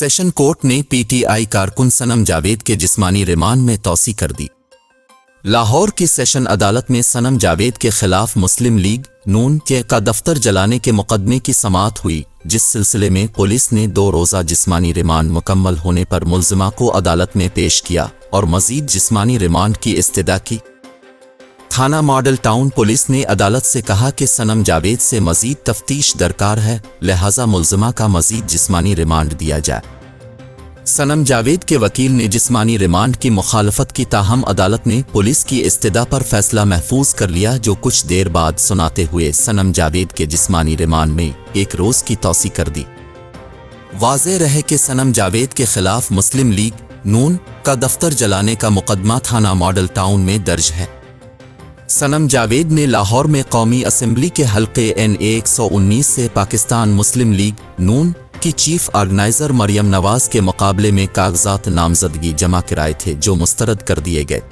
Session court ने PTI कारकुन सनम जावेद के जिस्मानी रिमांड में तौसी कर दी। लाहौर की सेशन अदालत में सनम जावेद के खिलाफ मुस्लिम लीग नून के का दफ्तर जलाने के मुकदमे की समाअत हुई, जिस सिलसिले में पुलिस ने 2 रोज़ा जिस्मानी रिमांड मुकम्मल होने पर मुल्ज़िमा को अदालत में पेश किया और मज़ीद जिस्मानी रिमांड की इस्तदा की। थाना मॉडल टाउन पुलिस ने अदालत से कहा कि सनम जावेद से मज़ीद तफ्तीश दरकार है, लिहाजा मुल्ज़िमा का मज़ीद जिस्मानी रिमांड दिया जाए। सनम जावेद के वकील ने जिस्मानी रिमांड की मुखालफत की, ताहम अदालत ने पुलिस की इस्तदा पर फैसला महफूज कर लिया, जो कुछ देर बाद सुनाते हुए सनम जावेद के जिस्मानी रिमांड में 1 रोज़ की तौसी कर दी। वाज़ेह रहे कि सनम जावेद के खिलाफ मुस्लिम लीग नून का दफ्तर जलाने का मुकदमा थाना मॉडल टाउन में दर्ज है। सनम जावेद ने लाहौर में कौमी असम्बली के हल्के NA 119 से पाकिस्तान मुस्लिम लीग नून की चीफ ऑर्गेनाइजर मरियम नवाज के मुकाबले में कागजात नामजदगी जमा कराए थे, जो मुस्तरद कर दिए गए।